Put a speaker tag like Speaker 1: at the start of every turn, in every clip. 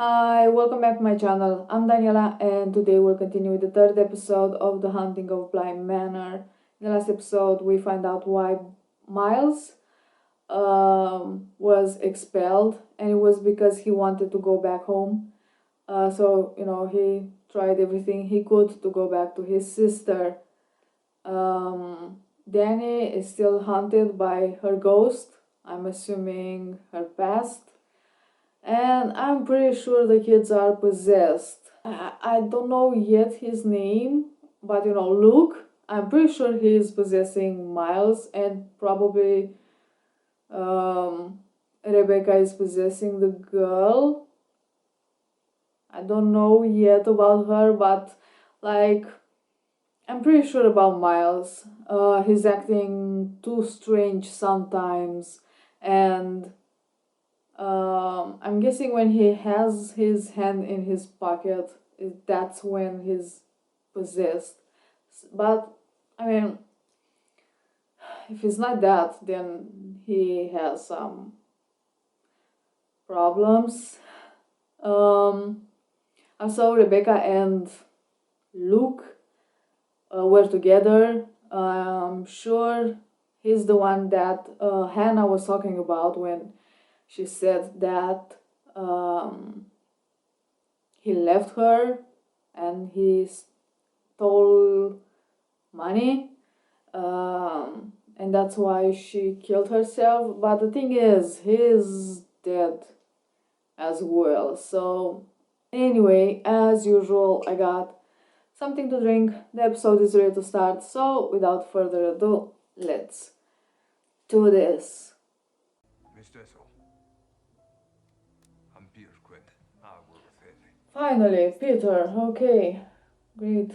Speaker 1: Hi, welcome back to my channel. I'm Daniela, and today we'll continue with the third episode of The Haunting of Bly Manor. In the last episode, we find out why Miles was expelled, and it was because he wanted to go back home. He tried everything he could to go back to his sister. Danny is still haunted by her ghost. I'm assuming her past, and I'm pretty sure the kids are possessed. I don't know yet his name, but Luke, I'm pretty sure he is possessing Miles, and probably um, Rebecca is possessing the girl. I don't know yet about her, but like, I'm pretty sure about Miles. He's acting too strange sometimes, and I'm guessing when he has his hand in his pocket, that's when he's possessed. But I mean, if it's not that, then he has some problems. Um, also, Rebecca and Luke were together. I'm sure he's the one that Hannah was talking about when she said that um, he left her and he stole money, and that's why she killed herself. But the thing is, he's dead as well. So anyway, as usual, I got something to drink. The episode is ready to start, so without further ado, let's do this.
Speaker 2: Mr. Ethel, I'm Peter Quinn. I work with Ep3.
Speaker 1: Finally, Peter. Okay, great.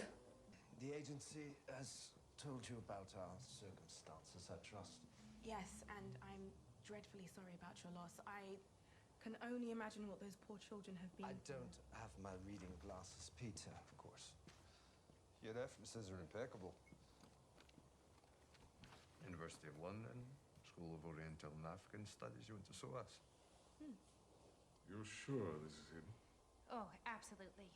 Speaker 3: The agency has told you about our circumstances, I trust.
Speaker 4: Yes, and I'm dreadfully sorry about your loss. I can only imagine what those poor children have been
Speaker 3: I
Speaker 4: through.
Speaker 3: don't have my reading glasses, Peter.
Speaker 2: Of course. Your references are impeccable. University of London, School of Oriental and African Studies. You went to SOAS.
Speaker 5: You're sure this is him?
Speaker 6: Oh, absolutely.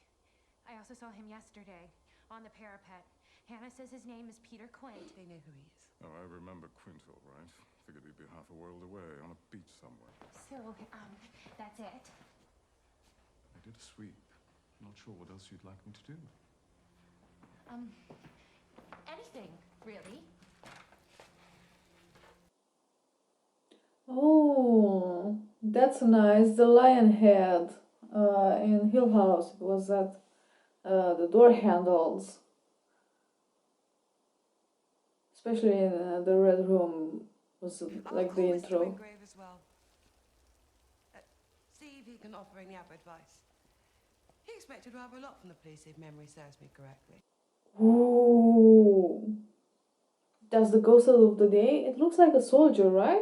Speaker 6: I also saw him yesterday on the parapet. Hannah says his name is Peter Quinn.
Speaker 4: They know who he is.
Speaker 5: Oh, I remember Quint all right. Figured he'd be half a world away on a beach somewhere.
Speaker 6: So, that's it.
Speaker 5: I did a sweep. Not sure what else you'd like me to do.
Speaker 6: Anything, really.
Speaker 1: Oh, that's nice. The lion head in Hill House. It was that the door handles, especially in the red room, was like the intro.
Speaker 7: Wingrave as well. See if he can offer any other advice. He expected rather a lot from the police, if memory serves me correctly.
Speaker 1: Ooh, that's the ghost of the day. It looks like a soldier, right?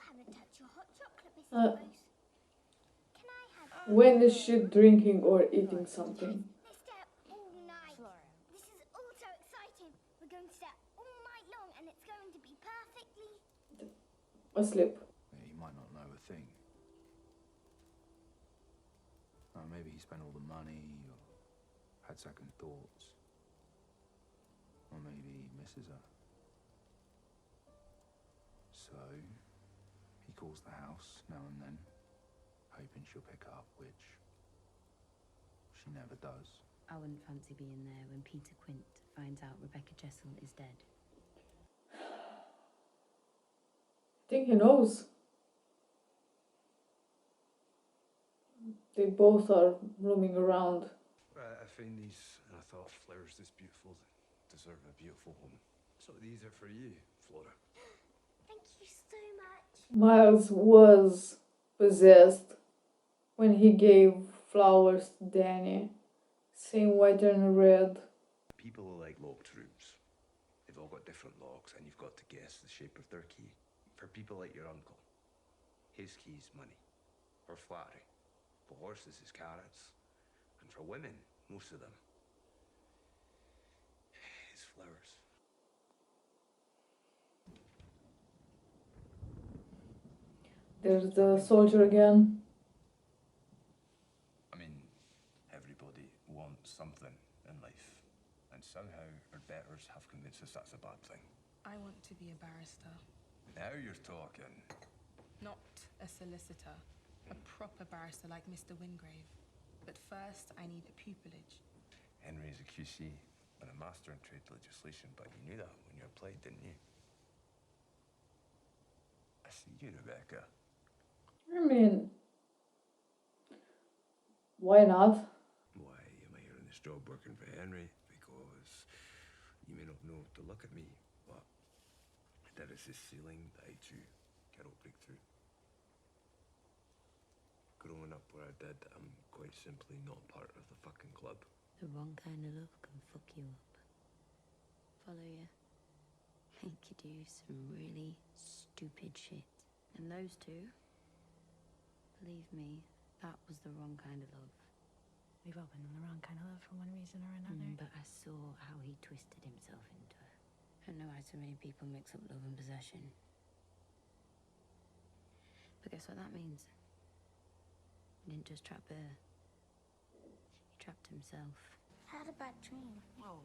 Speaker 8: Haven't touched your hot chocolate, Mrs.
Speaker 1: Uh,
Speaker 8: Rose. Can I have
Speaker 1: When is she drinking or eating something?
Speaker 8: Let's stay up all night. This is all so exciting. We're going to stay up all night long and it's going to be perfectly...
Speaker 1: Asleep.
Speaker 9: He might not know a thing. Maybe he spent all the money, or had second thoughts. Or maybe he misses her. So, he calls the house now and then, hoping she'll pick up, which she never does.
Speaker 10: I wouldn't fancy being there when Peter Quint finds out Rebecca Jessel is dead.
Speaker 1: I think he knows. They both are roaming around.
Speaker 2: I find these, and I thought flowers this beautiful deserve a beautiful home. So these are for you, Flora.
Speaker 8: Thank you so much.
Speaker 1: Miles was possessed when he gave flowers to Danny. Same white and red.
Speaker 2: People are like locked rooms. They've all got different locks, and you've got to guess the shape of their key. For people like your uncle, his key's money, or flattery. For horses is carrots, and for women, most of them, is flowers.
Speaker 1: There's the soldier again.
Speaker 2: I mean, everybody wants something in life, and somehow our betters have convinced us that's a bad thing.
Speaker 4: I want to be a barrister.
Speaker 2: Now you're talking.
Speaker 4: Not a solicitor. A proper barrister like Mr. Wingrave. But first, I need a pupillage.
Speaker 2: Henry's a QC and a master in trade legislation, but you knew that when you applied, didn't you? I see you, Rebecca.
Speaker 1: I mean, why not?
Speaker 2: Why am I here in this job working for Henry? Because you may not know to look at me, but there is this ceiling that I too cannot break through. Growing up where I did, I'm quite simply not part of the fucking club.
Speaker 10: The wrong kind of love can fuck you up. Follow you. Make you do some really stupid shit. And those two, believe me, that was the wrong kind of love.
Speaker 6: We've all been in the wrong kind of love for one reason or another.
Speaker 10: But I saw how he twisted himself into her. I know why so many people mix up love and possession. But guess what that means? He didn't just trap her. He trapped himself.
Speaker 8: I had a bad dream.
Speaker 7: Oh,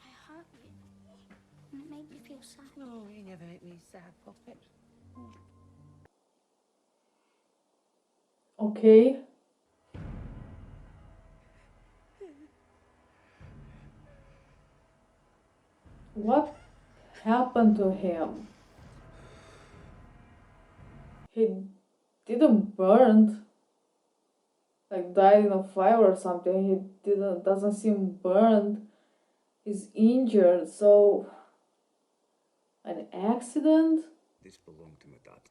Speaker 8: I hurt you. And it made me feel sad.
Speaker 7: no, you never make me sad, Poppet.
Speaker 1: Okay. What happened to him? He didn't burn, like died in a fire or something. He doesn't seem burned. He's injured, so an accident?
Speaker 2: This belonged to my dad.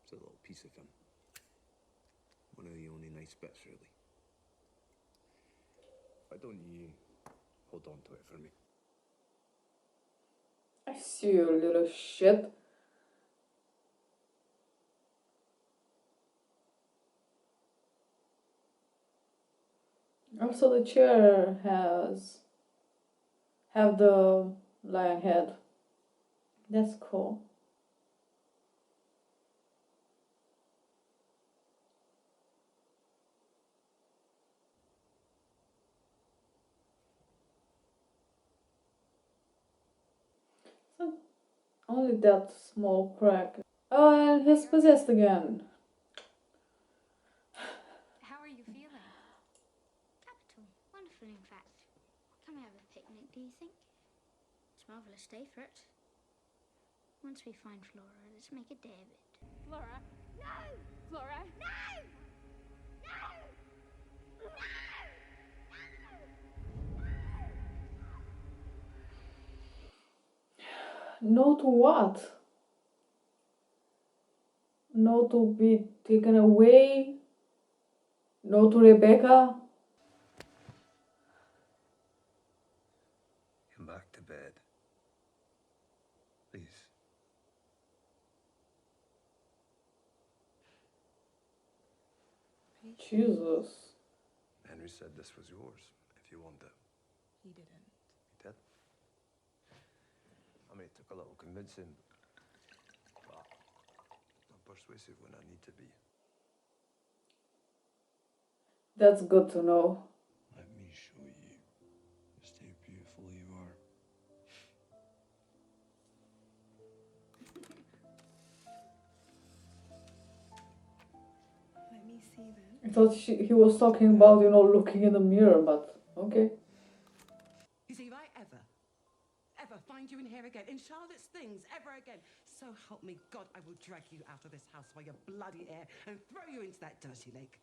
Speaker 2: It's a little piece of him. One of the only nice bits, really. Why don't you hold on to it for me?
Speaker 1: I see you, little shit. Also, the chair have the lion head. That's cool. So, only that small crack. Oh, and he's possessed again.
Speaker 6: How are you feeling?
Speaker 8: Capital. Wonderful, in fact. Can we have a picnic, do you think? It's a marvellous day for it. Once we find Flora, let's make a day of it.
Speaker 6: Flora?
Speaker 8: No!
Speaker 6: Flora?
Speaker 8: No! No!
Speaker 1: No to what? No to be taken away? No to Rebecca?
Speaker 2: Come back to bed. Please.
Speaker 1: Jesus.
Speaker 2: Henry said this was yours, if you want it.
Speaker 4: He didn't.
Speaker 2: He did. I mean, it took a little convincing, but I'm persuasive when I need to be.
Speaker 1: That's good to know.
Speaker 2: Let me show you just how beautiful you are.
Speaker 4: Let me see then.
Speaker 1: I thought he was talking about, looking in the mirror, but okay.
Speaker 7: You see, if I ever find you in here again, in Charlotte's things, ever again, so help me God, I will drag you out of this house by your bloody hair and throw you into that dirty lake.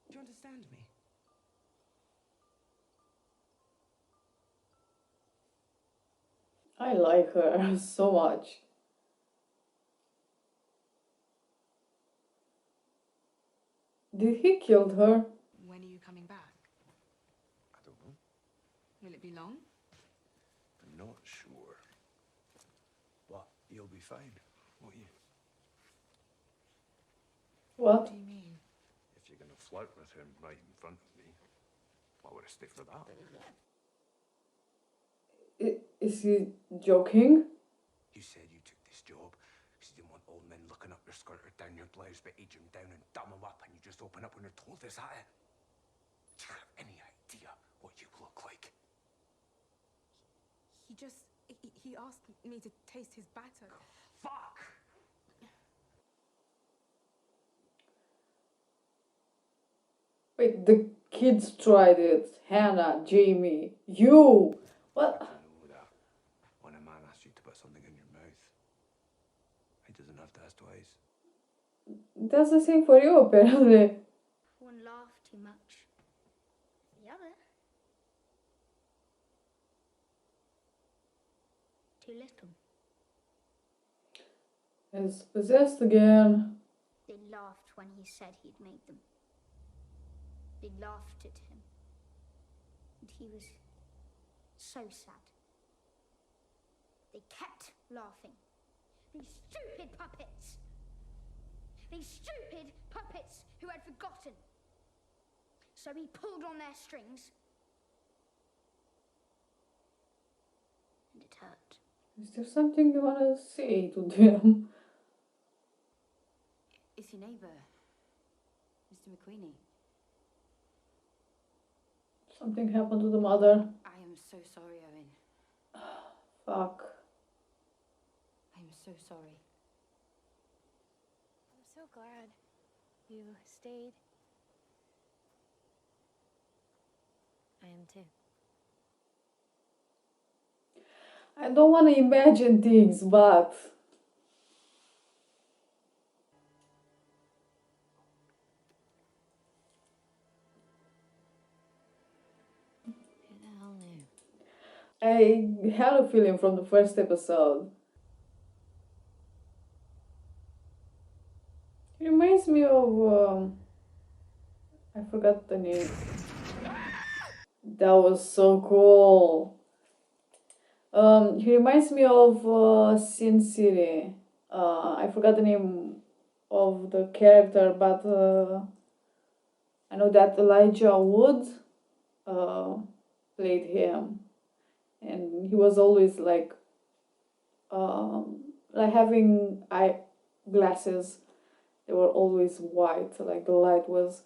Speaker 7: Do you understand me?
Speaker 1: I like her so much. Did he kill her?
Speaker 4: When are you coming back?
Speaker 2: I don't know.
Speaker 4: Will it be long?
Speaker 2: I'm not sure. But you'll be fine, won't you?
Speaker 1: What?
Speaker 4: What do you mean?
Speaker 2: If you're going to flirt with him right in front of me, why would I stay for that?
Speaker 1: Is he joking?
Speaker 2: You said you took this job because you didn't want tucking up your skirt or down your blouse, but age them down and dumb them up, and you just open up when you're told, is that it? Do you have any idea what you look like?
Speaker 4: He asked me to taste his batter.
Speaker 2: Fuck!
Speaker 1: Wait, the kids tried it. Hannah, Jamie, you. What?
Speaker 2: How do you know that when a man asks you to put something in your mouth, he doesn't have to ask twice?
Speaker 1: That's the same for you, apparently.
Speaker 8: One laughed too much. The other, too little.
Speaker 1: Is possessed again.
Speaker 8: They laughed when he said he'd made them. They laughed at him. And he was so sad. They kept laughing. These stupid puppets! These stupid puppets who had forgotten. So he pulled on their strings. And it hurt.
Speaker 1: Is there something you want to say to them?
Speaker 10: It's your neighbour, Mr. McQueenie.
Speaker 1: Something happened to the mother.
Speaker 10: I am so sorry, Owen.
Speaker 1: Fuck.
Speaker 10: I am so sorry.
Speaker 6: I'm so glad you stayed.
Speaker 10: I am too.
Speaker 1: I don't want to imagine things, but
Speaker 10: Who the hell knew?
Speaker 1: I had a feeling from the first episode. It reminds me of I forgot the name. That was so cool. He reminds me of Sin City. I forgot the name of the character, but I know that Elijah Wood played him, and he was always like having eye glasses. They were always white, like the light was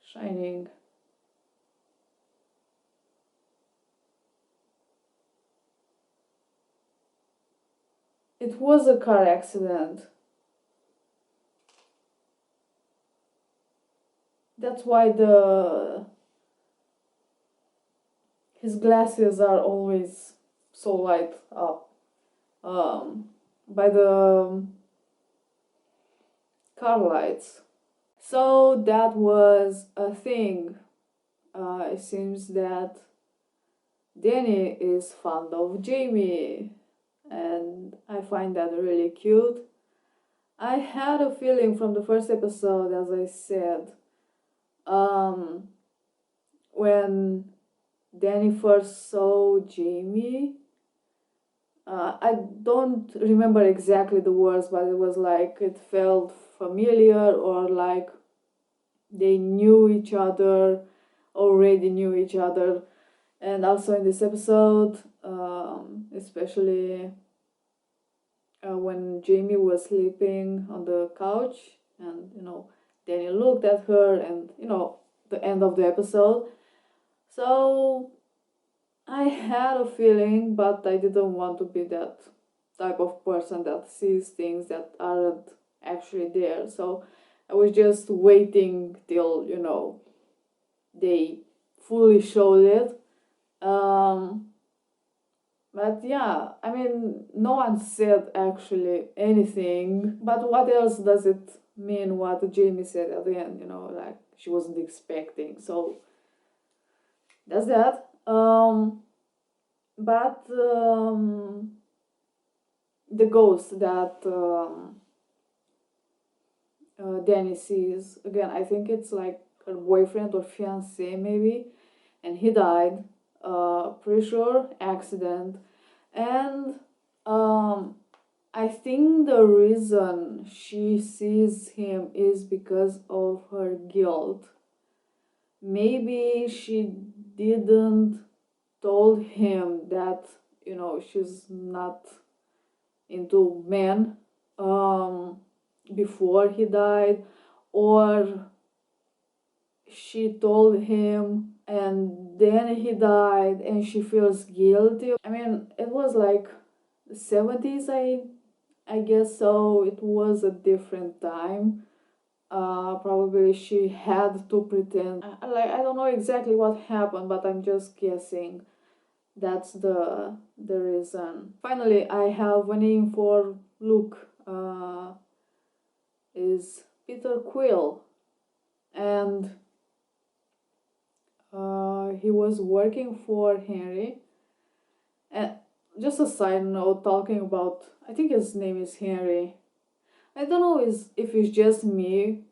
Speaker 1: shining. It was a car accident. That's why his glasses are always so light up by the car lights. So that was a thing. It seems that Danny is fond of Jamie, and I find that really cute. I had a feeling from the first episode, as I said, when Danny first saw Jamie. I don't remember exactly the words, but it was like it felt familiar, or like they knew each other, already knew each other. And also in this episode, especially when Jamie was sleeping on the couch, and Danny looked at her, and the end of the episode. So I had a feeling, but I didn't want to be that type of person that sees things that aren't actually there. So I was just waiting till they fully showed it. But yeah, I mean, no one said actually anything. But what else does it mean what Jamie said at the end? Like she wasn't expecting. So that's that. But the ghost that Danny sees again, I think it's like her boyfriend or fiance maybe, and he died. Pretty sure accident, and I think the reason she sees him is because of her guilt. Maybe she didn't told him that she's not into men before he died, or she told him and then he died and she feels guilty. I mean, it was like the 70s, I guess, so it was a different time. Probably she had to pretend. I don't know exactly what happened, but I'm just guessing. That's the reason. Finally, I have a name for Luke. Is Peter Quill, and he was working for Henry. And just a side note, talking about, I think his name is Henry. I don't know if it's just me.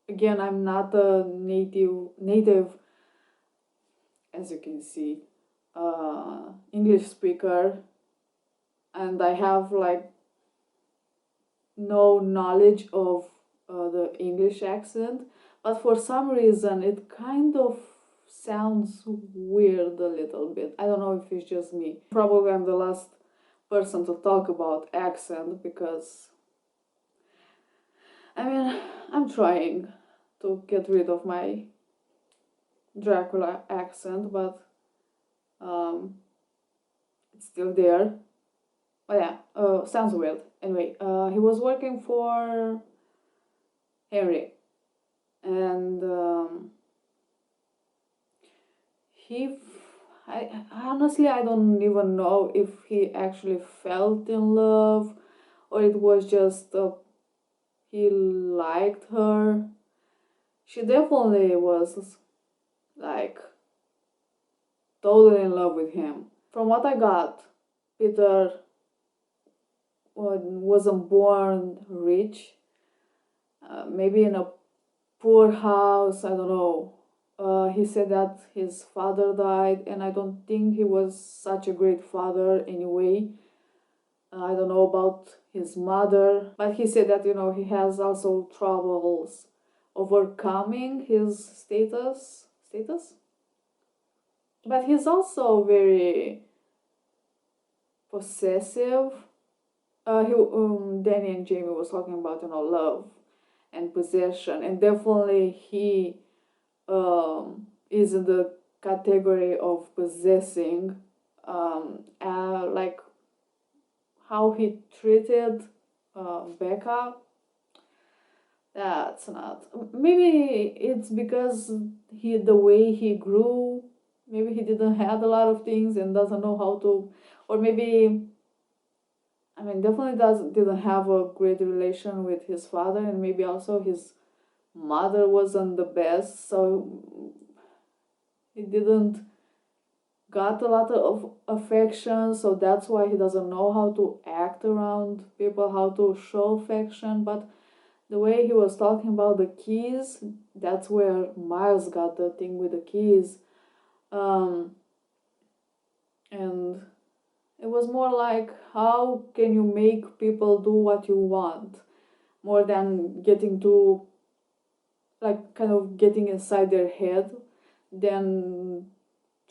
Speaker 1: Again, I'm not a native, as you can see, English speaker, and I have like no knowledge of the English accent, but for some reason it kind of sounds weird a little bit. I don't know if it's just me. Probably I'm the last person to talk about accent because I mean, I'm trying to get rid of my Dracula accent, but it's still there. But yeah, sounds weird. Anyway, he was working for Henry, and I honestly I don't even know if he actually felt in love or it was just he liked her. She definitely was like totally in love with him. From what I got, Peter wasn't born rich, maybe in a poor house, I don't know. He said that his father died, and I don't think he was such a great father anyway. I don't know about his mother, but he said that, he has also troubles overcoming his status. But he's also very possessive. Danny and Jamie was talking about, love and possession, and definitely he is in the category of possessing, like how he treated Becca. That's not. Maybe it's because the way he grew. Maybe he didn't have a lot of things and doesn't know how to, or maybe. I mean, definitely didn't have a great relation with his father, and maybe also his mother wasn't the best, so he didn't got a lot of affection, so that's why he doesn't know how to act around people, how to show affection. But the way he was talking about the keys, that's where Miles got the thing with the keys. And it was more like, how can you make people do what you want, more than getting to, like, kind of getting inside their head, than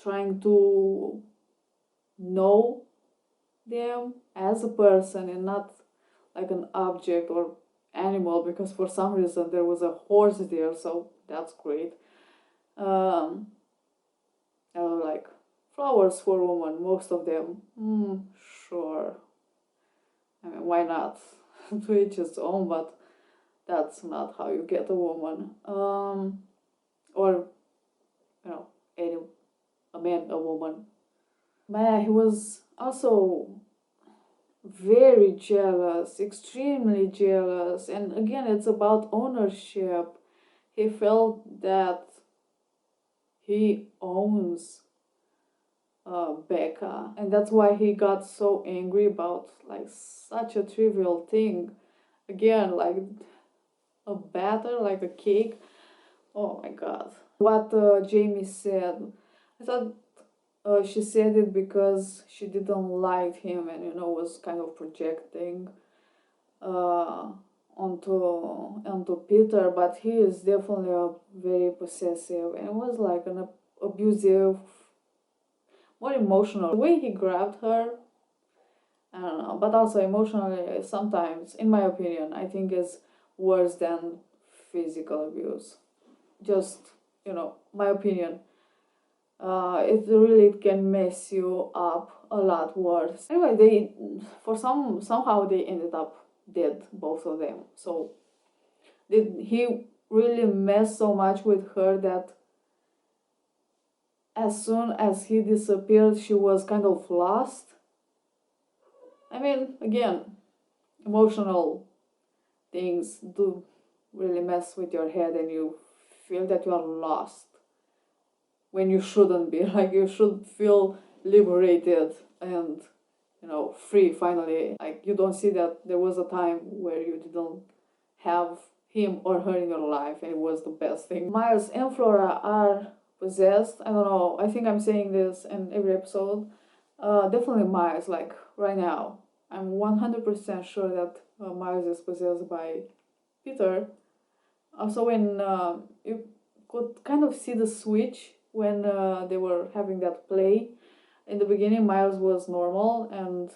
Speaker 1: trying to know them as a person and not like an object or animal, because for some reason there was a horse there, so that's great. Like flowers for women, most of them. Sure. I mean, why not? To each his own, but that's not how you get a woman. Or, any a man, a woman. But yeah, he was also very jealous, extremely jealous, and again, it's about ownership. He felt that he owns Becca, and that's why he got so angry about like such a trivial thing. Again, like a batter, like a cake. Oh my god. What Jamie said, I thought she said it because she didn't like him and was kind of projecting onto Peter, but he is definitely a very possessive and was like an abusive, more emotional. The way he grabbed her, I don't know, but also emotionally, sometimes, in my opinion, I think is worse than physical abuse. Just, my opinion. It really can mess you up a lot worse. Anyway, somehow they ended up dead, both of them. So did he really mess so much with her that as soon as he disappeared, she was kind of lost? I mean, again, emotional things do really mess with your head, and you feel that you are lost when you shouldn't be. Like, you should feel liberated and, free finally. Like, you don't see that there was a time where you didn't have him or her in your life, and it was the best thing. Miles and Flora are possessed. I don't know, I think I'm saying this in every episode. Definitely Miles, like right now. I'm 100% sure that Miles is possessed by Peter. Also, when you could kind of see the switch when they were having that play. In the beginning, Miles was normal, and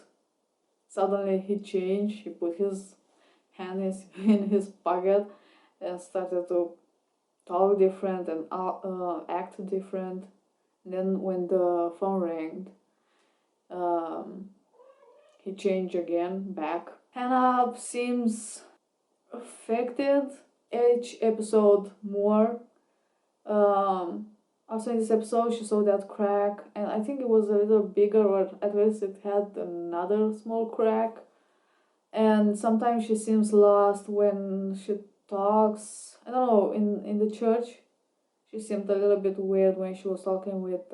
Speaker 1: suddenly he changed. He put his hand in his pocket and started to talk different and act different. And then when the phone rang, he changed again back. Hannah seems affected each episode more. Also in this episode, she saw that crack, and I think it was a little bigger, or at least it had another small crack. And sometimes she seems lost when she talks. I don't know, in the church, she seemed a little bit weird when she was talking with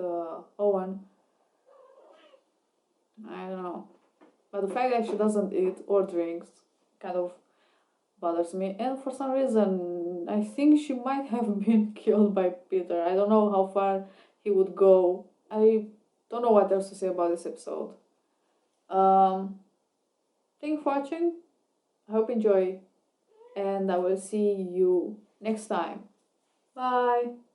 Speaker 1: Owen. I don't know. But the fact that she doesn't eat or drinks kind of bothers me. And for some reason, I think she might have been killed by Peter. I don't know how far he would go. I don't know what else to say about this episode. Thank you for watching. I hope you enjoy. And I will see you next time. Bye.